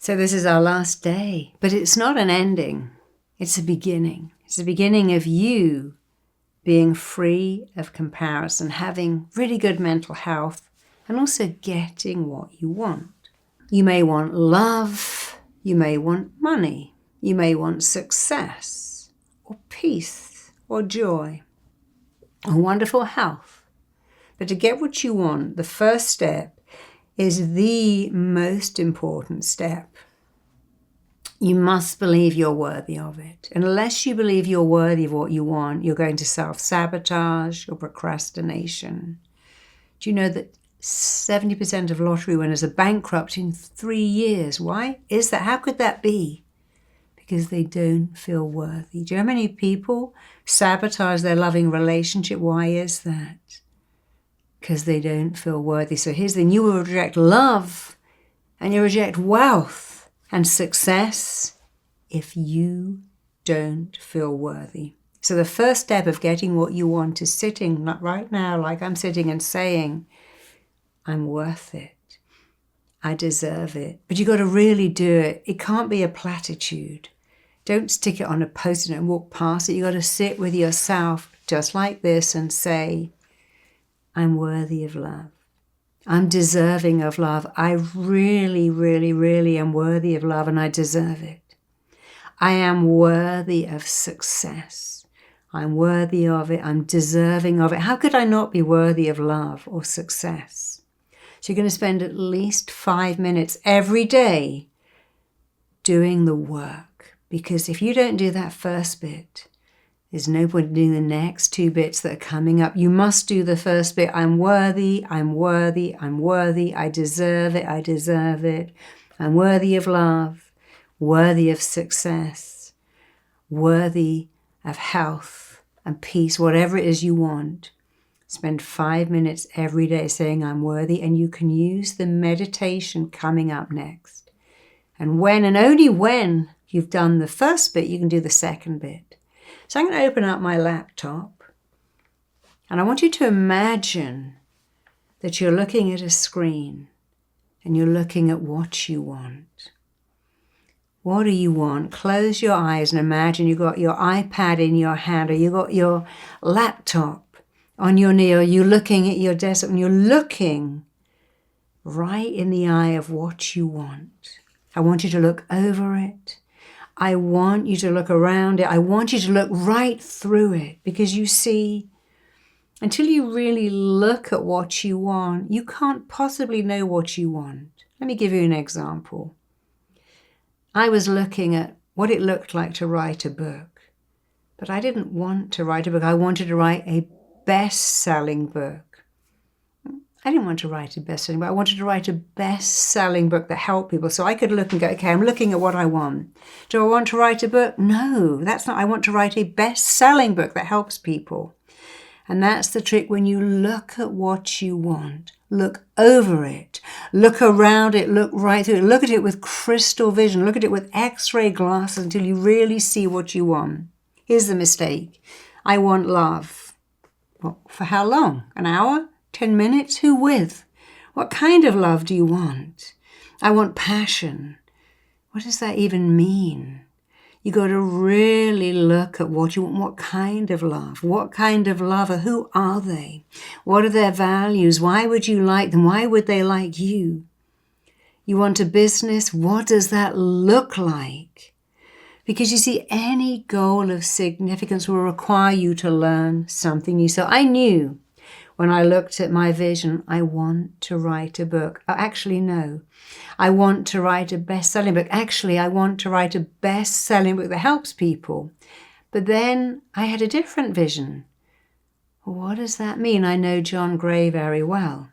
So this is our last day, but it's not an ending. It's a beginning. It's the beginning of you being free of comparison, having really good mental health, and also getting what you want. You may want love, you may want money, you may want success, or peace, or joy, or wonderful health. But to get what you want, the first step is the most important step. You must believe you're worthy of it. And unless you believe you're worthy of what you want, you're going to self-sabotage or procrastination. Do you know that 70% of lottery winners are bankrupt in 3 years? Why is that? How could that be? Because they don't feel worthy. Do you know how many people sabotage their loving relationship? Why is that? Because they don't feel worthy. So here's the thing. You will reject love and you reject wealth and success if you don't feel worthy. So the first step of getting what you want is sitting right now, like I'm sitting, and saying, I'm worth it. I deserve it. But you've got to really do it. It can't be a platitude. Don't stick it on a post-it note and walk past it. You've got to sit with yourself just like this and say, I'm worthy of love. I'm deserving of love. I really, really, really am worthy of love, and I deserve it. I am worthy of success. I'm worthy of it. I'm deserving of it. How could I not be worthy of love or success? So you're going to spend at least 5 minutes every day doing the work. Because if you don't do that first bit, there's no point in doing the next 2 bits that are coming up. You must do the first bit. I'm worthy, I'm worthy, I'm worthy. I deserve it, I deserve it. I'm worthy of love, worthy of success, worthy of health and peace, whatever it is you want. Spend 5 minutes every day saying I'm worthy, and you can use the meditation coming up next. And when and only when you've done the first bit, you can do the second bit. So I'm going to open up my laptop, and I want you to imagine that you're looking at a screen and you're looking at what you want. What do you want? Close your eyes and imagine you've got your iPad in your hand, or you've got your laptop on your knee, or you're looking at your desktop and you're looking right in the eye of what you want. I want you to look over it. I want you to look around it. I want you to look right through it, because you see, until you really look at what you want, you can't possibly know what you want. Let me give you an example. I was looking at what it looked like to write a book, but I didn't want to write a book. I wanted to write a best-selling book. I didn't want to write a best-selling book. I wanted to write a best-selling book that helped people. So I could look and go, okay, I'm looking at what I want. Do I want to write a book? No, that's not. I want to write a best-selling book that helps people. And that's the trick. When you look at what you want, look over it, look around it, look right through it, look at it with crystal vision, look at it with X-ray glasses until you really see what you want. Here's the mistake. I want love. Well, for how long? An hour? 10 minutes? Who with? What kind of love do you want? I want passion. What does that even mean? You got to really look at what you want. What kind of love? What kind of lover? Who are they? What are their values? Why would you like them? Why would they like you? You want a business? What does that look like? Because you see, any goal of significance will require you to learn something new. So I knew when I looked at my vision, I want to write a book. Oh, actually, no. I want to write a best-selling book. Actually, I want to write a best-selling book that helps people. But then I had a different vision. What does that mean? I know John Gray very well.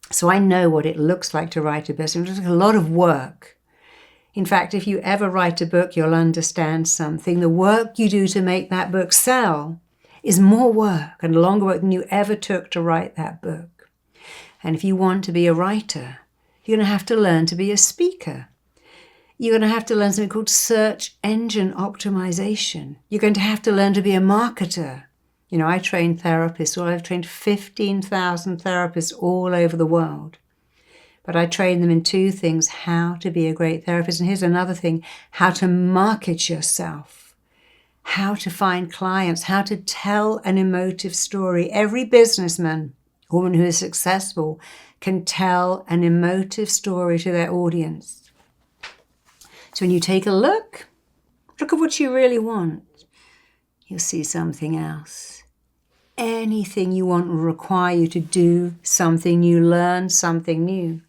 So I know what it looks like to write a best-selling book. It's a lot of work. In fact, if you ever write a book, you'll understand something. The work you do to make that book sell is more work and longer work than you ever took to write that book. And if you want to be a writer, you're going to have to learn to be a speaker. You're going to have to learn something called search engine optimization. You're going to have to learn to be a marketer. You know, I train therapists, or I've trained 15,000 therapists all over the world. But I train them in two things: how to be a great therapist. And here's another thing: how to market yourself, how to find clients, how to tell an emotive story. Every businessman, woman who is successful, can tell an emotive story to their audience. So when you take a look at what you really want, you'll see something else. Anything you want will require you to do something new, learn something new.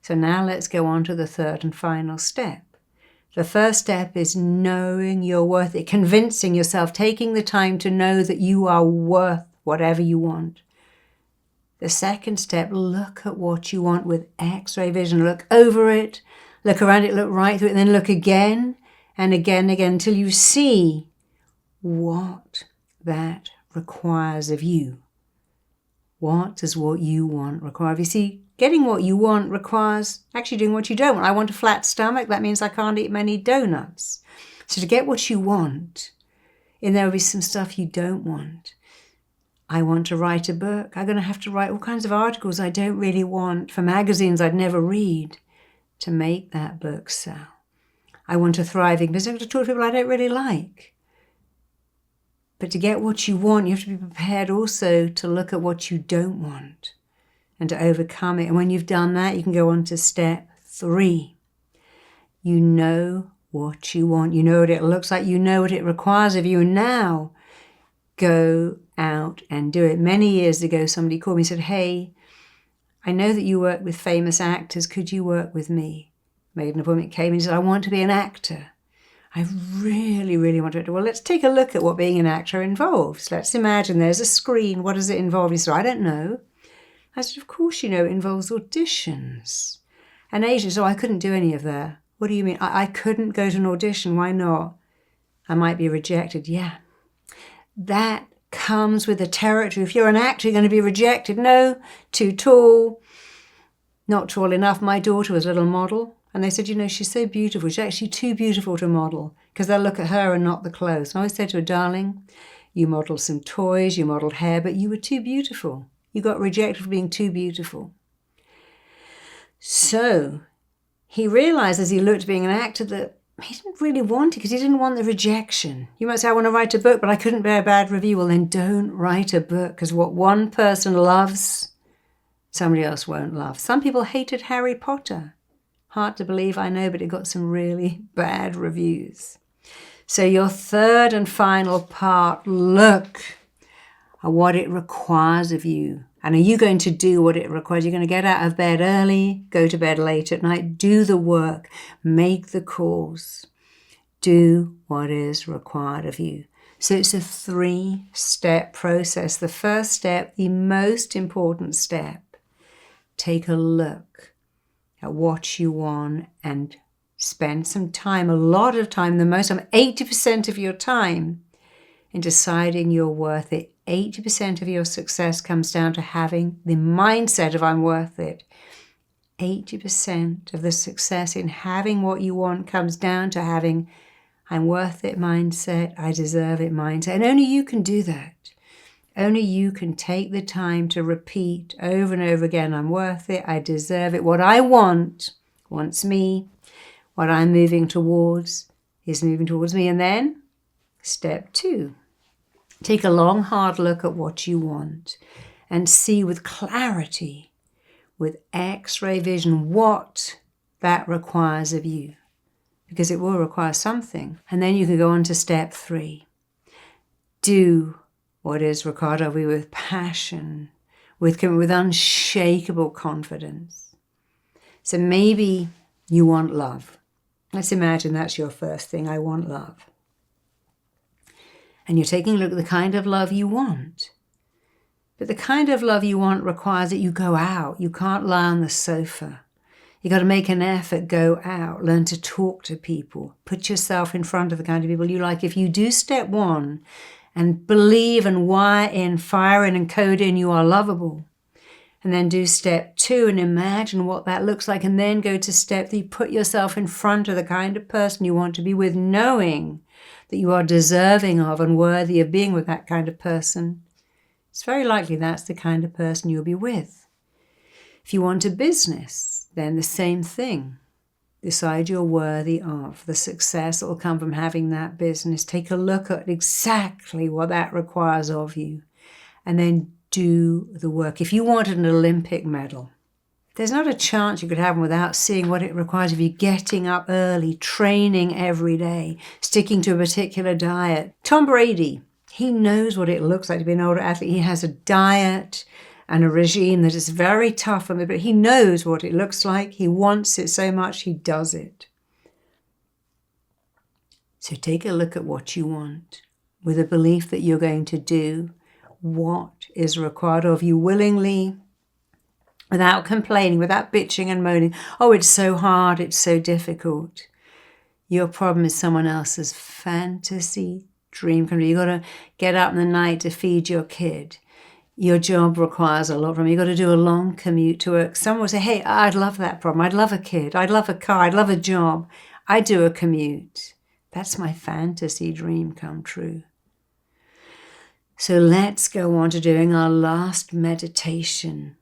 So now let's go on to the third and final step. The first step is knowing you're worth it, convincing yourself, taking the time to know that you are worth whatever you want. The second step, look at what you want with X-ray vision. Look over it, look around it, look right through it, and then look again and again and again until you see what that requires of you. What does what you want require of you? See, getting what you want requires actually doing what you don't want. I want a flat stomach. That means I can't eat many donuts. So to get what you want, and there will be some stuff you don't want. I want to write a book. I'm going to have to write all kinds of articles I don't really want for magazines I'd never read to make that book sell. I want a thriving business. I'm going to talk to people I don't really like. But to get what you want, you have to be prepared also to look at what you don't want and to overcome it. And when you've done that, you can go on to step 3. You know what you want. You know what it looks like. You know what it requires of you. And now go out and do it. Many years ago, somebody called me and said, "Hey, I know that you work with famous actors. Could you work with me?" Made an appointment, came and said, "I want to be an actor. I really, really want to do it." Well, let's take a look at what being an actor involves. Let's imagine there's a screen. What does it involve? He said, "I don't know." I said, "Of course you know it involves auditions." And agents, "So I couldn't do any of that." "What do you mean?" I couldn't go to an audition. Why not?" "I might be rejected." "Yeah. That comes with the territory. If you're an actor, you're going to be rejected. No, too tall, not tall enough. My daughter was a little model. And they said, she's so beautiful. She's actually too beautiful to model because they'll look at her and not the clothes. And I always said to her, "Darling, you modelled some toys, you modelled hair, but you were too beautiful. You got rejected for being too beautiful." So he realised as he looked at being an actor that he didn't really want it because he didn't want the rejection. You might say, "I want to write a book, but I couldn't bear a bad review." Well, then don't write a book because what one person loves, somebody else won't love. Some people hated Harry Potter. Hard to believe, I know, but it got some really bad reviews. So your third and final part, look at what it requires of you. And are you going to do what it requires? You're going to get out of bed early, go to bed late at night, do the work, make the calls, do what is required of you. So it's a 3-step process. The first step, the most important step, take a look at what you want and spend some time, a lot of time, the most time, 80% of your time in deciding you're worth it. 80% of your success comes down to having the mindset of "I'm worth it." 80% of the success in having what you want comes down to having "I'm worth it" mindset, "I deserve it" mindset. And only you can do that. Only you can take the time to repeat over and over again, "I'm worth it, I deserve it. What I want wants me. What I'm moving towards is moving towards me." And then step 2, take a long, hard look at what you want and see with clarity, with X-ray vision, what that requires of you. Because it will require something. And then you can go on to step 3. Do what is required of you with passion, with unshakable confidence. So maybe you want love. Let's imagine that's your first thing. I want love. And you're taking a look at the kind of love you want. But the kind of love you want requires that you go out. You can't lie on the sofa. You got to make an effort, go out, learn to talk to people, put yourself in front of the kind of people you like. If you do step 1, and believe and wire in, fire in and code in, you are lovable. And then do step 2 and imagine what that looks like. And then go to step 3, put yourself in front of the kind of person you want to be with, knowing that you are deserving of and worthy of being with that kind of person. It's very likely that's the kind of person you'll be with. If you want a business, Then the same thing. Decide you're worthy of the success that will come from having that business. Take a look at exactly what that requires of you, and then do the work. If you wanted an Olympic medal, there's not a chance you could have one without seeing what it requires of you getting up early, training every day, sticking to a particular diet. Tom Brady, he knows what it looks like to be an older athlete. He has a diet and a regime that is very tough on him, but he knows what it looks like. He wants it so much, he does it. So take a look at what you want with a belief that you're going to do what is required of you willingly, without complaining, without bitching and moaning. Oh, it's so hard, it's so difficult. Your problem is someone else's fantasy dream come true. You've got to get up in the night to feed your kid. Your job requires a lot from you. You've got to do a long commute to work. Someone will say, hey, I'd love that problem. I'd love a kid. I'd love a car. I'd love a job. I'd do a commute. That's my fantasy dream come true. So let's go on to doing our last meditation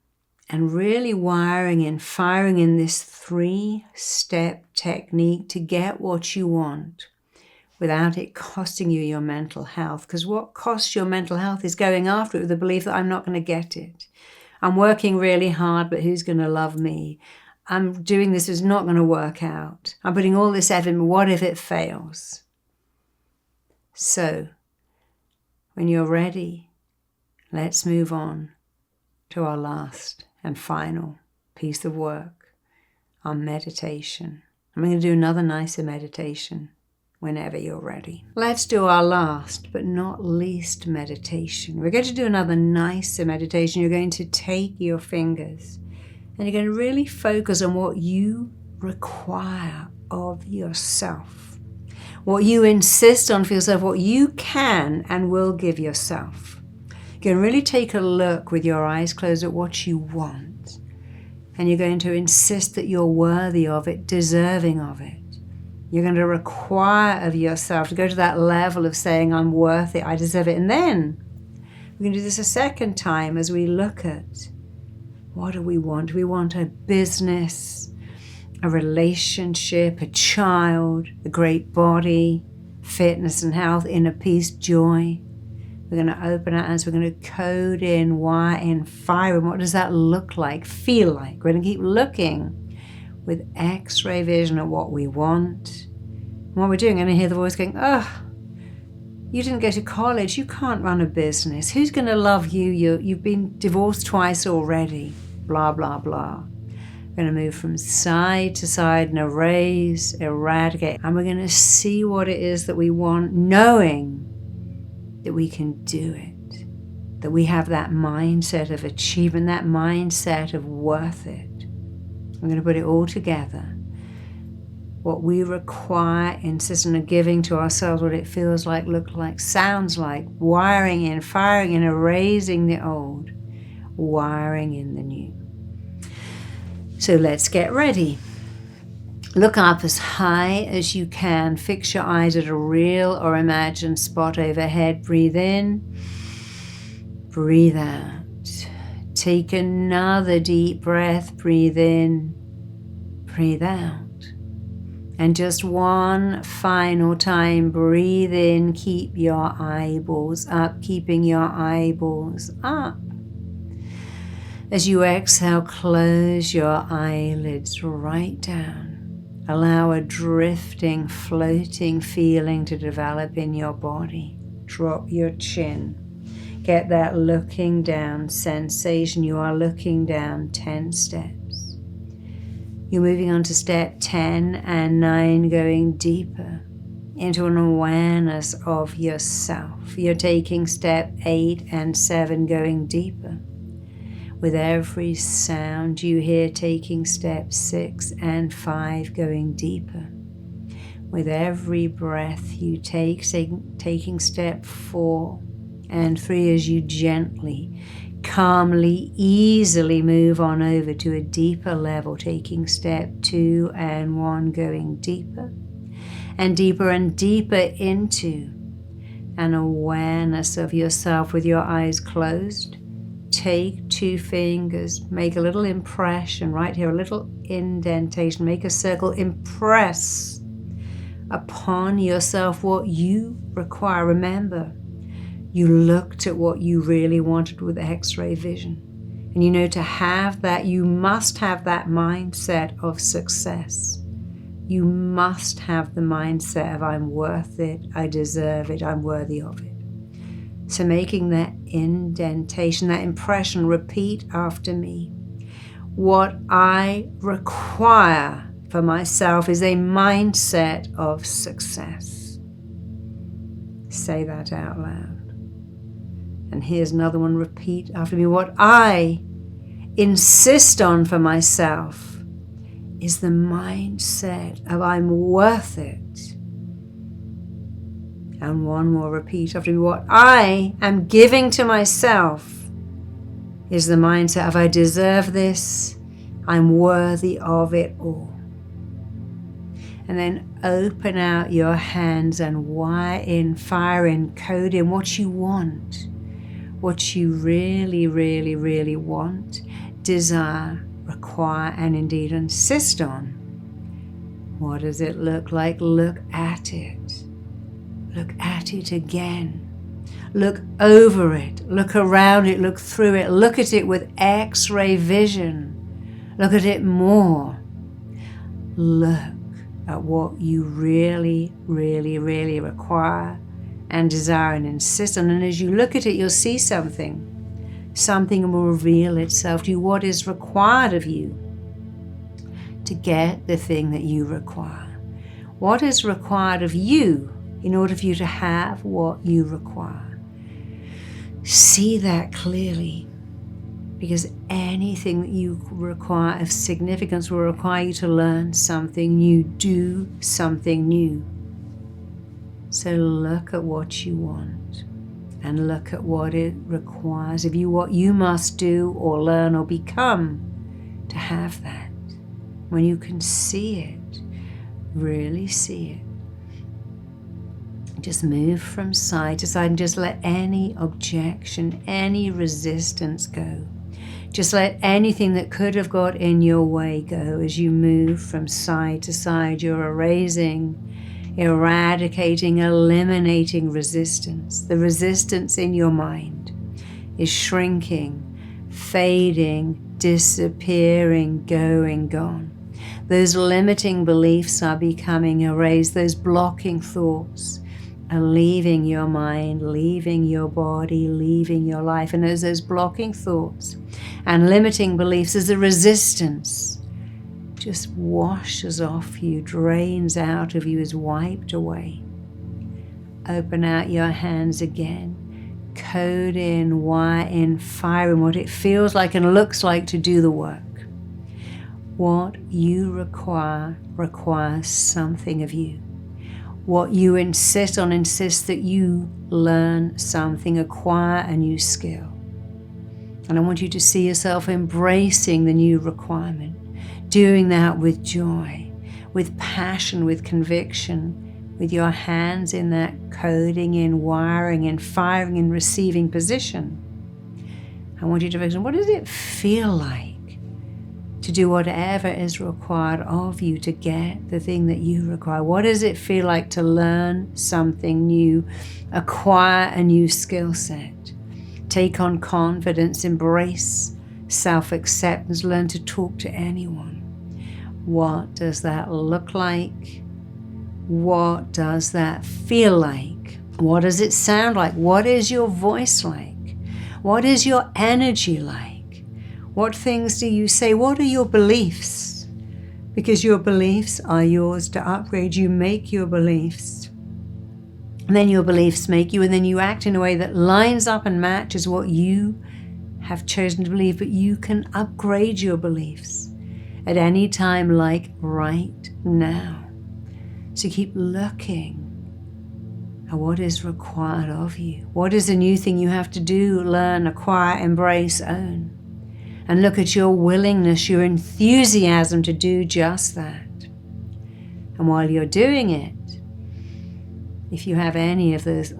and really wiring in, firing in this 3-step technique to get what you want without it costing you your mental health. Because what costs your mental health is going after it with the belief that I'm not going to get it. I'm working really hard, but who's going to love me? I'm doing this, it's not going to work out. I'm putting all this effort in, but what if it fails? So, when you're ready, let's move on to our last and final piece of work, our meditation. I'm going to do another nicer meditation whenever you're ready. Let's do our last but not least meditation. We're going to do another nicer meditation. You're going to take your fingers and you're going to really focus on what you require of yourself, what you insist on for yourself, what you can and will give yourself. You're going to really take a look with your eyes closed at what you want, and you're going to insist that you're worthy of it, deserving of it. You're going to require of yourself to go to that level of saying, I'm worth it, I deserve it. And then we're going to do this a second time as we look at what do we want? Do we want a business, a relationship, a child, a great body, fitness and health, inner peace, joy? We're going to open our eyes. We're going to code in, wire in, fire in. What does that look like, feel like? We're going to keep looking with X-ray vision at what we want. And what we're doing, I'm going to hear the voice going, oh, you didn't go to college. You can't run a business. Who's going to love you? You've been divorced twice already. Blah, blah, blah. We're going to move from side to side and erase, eradicate. And we're going to see what it is that we want, knowing that we can do it. That we have that mindset of achievement, that mindset of worth it. I'm going to put it all together. What we require, insist on giving to ourselves, what it feels like, looks like, sounds like, wiring in, firing in, erasing the old, wiring in the new. So let's get ready. Look up as high as you can. Fix your eyes at a real or imagined spot overhead. Breathe in, breathe out. Take another deep breath, breathe in, breathe out. And just one final time, breathe in, keep your eyeballs up, keeping your eyeballs up. As you exhale, close your eyelids right down. Allow a drifting, floating feeling to develop in your body. Drop your chin. Get that looking down sensation. You are looking down 10 steps. You're moving on to step 10 and 9, going deeper into an awareness of yourself. You're taking step 8 and 7, going deeper. With every sound you hear, taking step 6 and 5, going deeper. With every breath you take, taking step 4 and 3 as you gently, calmly, easily move on over to a deeper level, taking step 2 and 1, going deeper and deeper and deeper into an awareness of yourself with your eyes closed, take 2 fingers, make a little impression right here, a little indentation, make a circle, impress upon yourself what you require. Remember, you looked at what you really wanted with X-ray vision. And you know, to have that, you must have that mindset of success. You must have the mindset of I'm worth it, I deserve it, I'm worthy of it. So making that indentation, that impression, repeat after me. What I require for myself is a mindset of success. Say that out loud. And here's another one, repeat after me. What I insist on for myself is the mindset of I'm worth it. And one more, repeat after me. What I am giving to myself is the mindset of I deserve this, I'm worthy of it all. And then open out your hands and wire in, fire in, code in what you want, what you really, really, really want, desire, require, and indeed insist on. What does it look like? Look at it. Look at it again. Look over it. Look around it. Look through it. Look at it with X-ray vision. Look at it more. Look at what you really, really, really require and desire and insist on. And as you look at it, you'll see something. Something will reveal itself to you. What is required of you to get the thing that you require? What is required of you in order for you to have what you require? See that clearly, because anything that you require of significance will require you to learn something new, do something new. So look at what you want and look at what it requires of you, what you must do or learn or become to have that. When you can see it, really see it, just move from side to side and just let any objection, any resistance go. Just let anything that could have got in your way go. As you move from side to side, you're eradicating, eliminating resistance. The resistance in your mind is shrinking, fading, disappearing, going, gone. Those limiting beliefs are becoming erased. Those blocking thoughts are leaving your mind, leaving your body, leaving your life. And as those blocking thoughts and limiting beliefs, as the resistance just washes off you, drains out of you, is wiped away. Open out your hands again. Code in, wire in, fire in what it feels like and looks like to do the work. What you require requires something of you. What you insist on insists that you learn something, acquire a new skill. And I want you to see yourself embracing the new requirement, doing that with joy, with passion, with conviction, with your hands in that coding, in wiring, in firing, in receiving position. I want you to focus on, what does it feel like to do whatever is required of you to get the thing that you require? What does it feel like to learn something new, acquire a new skill set, take on confidence, embrace self-acceptance, learn to talk to anyone? What does that look like? What does that feel like? What does it sound like? What is your voice like? What is your energy like? What things do you say? What are your beliefs? Because your beliefs are yours to upgrade. You make your beliefs. And then your beliefs make you, and then you act in a way that lines up and matches what you have chosen to believe. But you can upgrade your beliefs at any time, like right now. So keep looking at what is required of you. What is the new thing you have to do, learn, acquire, embrace, own? And look at your willingness, your enthusiasm to do just that. And while you're doing it, if you have any of those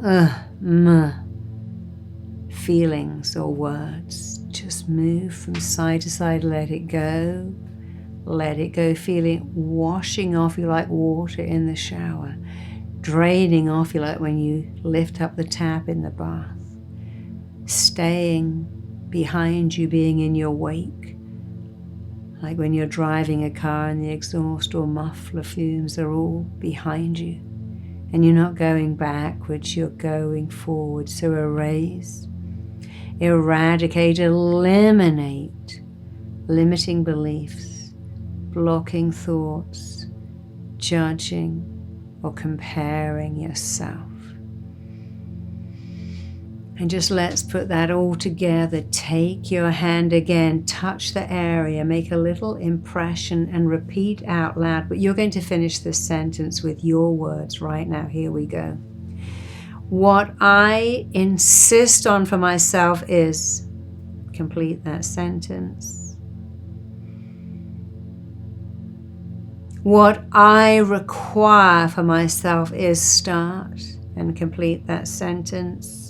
feelings or words, Just move from side to side, let it go. Let it go, feel it washing off you like water in the shower. Draining off you like when you lift up the tap in the bath. Staying behind you, being in your wake. Like when you're driving a car and the exhaust or muffler fumes are all behind you. And you're not going backwards, you're going forward. So erase, eradicate, eliminate limiting beliefs, blocking thoughts, judging or comparing yourself. And just let's put that all together. Take your hand again, touch the area, make a little impression and repeat out loud. But you're going to finish this sentence with your words right now. Here we go. What I insist on for myself is, complete that sentence. What I require for myself is, start and complete that sentence.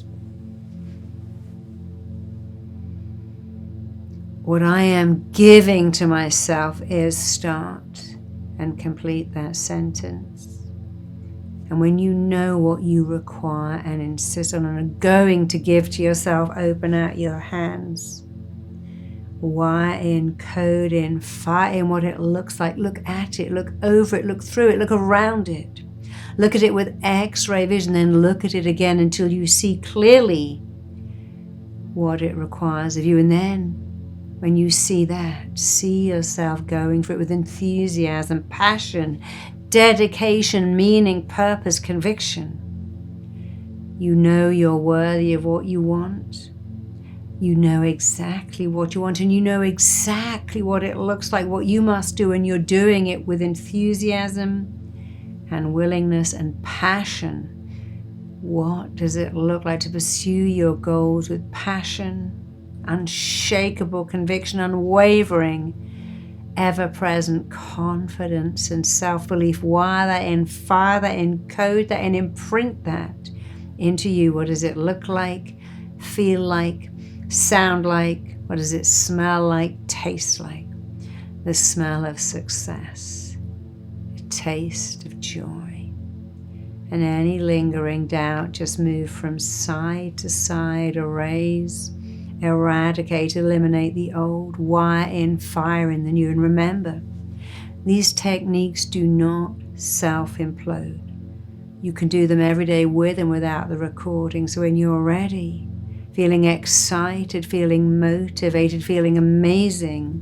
What I am giving to myself is, start and complete that sentence. And when you know what you require and insist on and are going to give to yourself, open out your hands. Wire in, code in, fire in what it looks like. Look at it, look over it, look through it, look around it. Look at it with X-ray vision, then look at it again until you see clearly what it requires of you. And then when you see that, see yourself going for it with enthusiasm, passion, dedication, meaning, purpose, conviction. You know you're worthy of what you want. You know exactly what you want, and you know exactly what it looks like, what you must do, and you're doing it with enthusiasm and willingness and passion. What does it look like to pursue your goals with passion, unshakable conviction, unwavering, ever-present confidence and self-belief? Wire that in, fire that in, code that in, imprint that into you. What does it look like, feel like, sound like? What does it smell like, taste like? The smell of success, a taste of joy. And any lingering doubt, just move from side to side, erase, eradicate, eliminate the old, wire in, fire in the new. And remember, these techniques do not self-implode. You can do them every day with and without the recording. So when you're ready, feeling excited, feeling motivated, feeling amazing,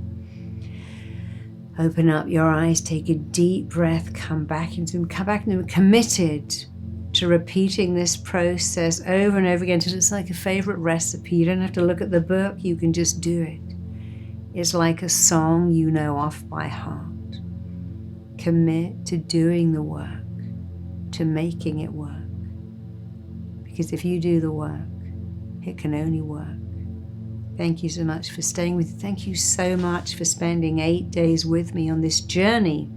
open up your eyes, take a deep breath, come back into them, committed to repeating this process over and over again until it's like a favorite recipe. You don't have to look at the book, you can just do it. It's like a song you know off by heart. Commit to doing the work, to making it work. Because if you do the work, it can only work. Thank you so much for staying with me. Thank you so much for spending 8 days with me on this journey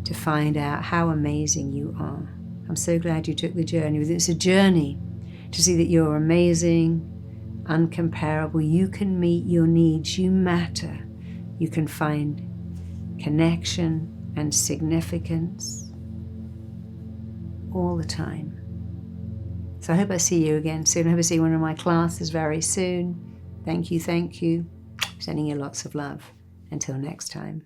to find out how amazing you are. I'm so glad you took the journey with it. It's a journey to see that you're amazing, uncomparable. You can meet your needs. You matter. You can find connection and significance all the time. So I hope I see you again soon. I hope I see you in one of my classes very soon. Thank you. Sending you lots of love. Until next time.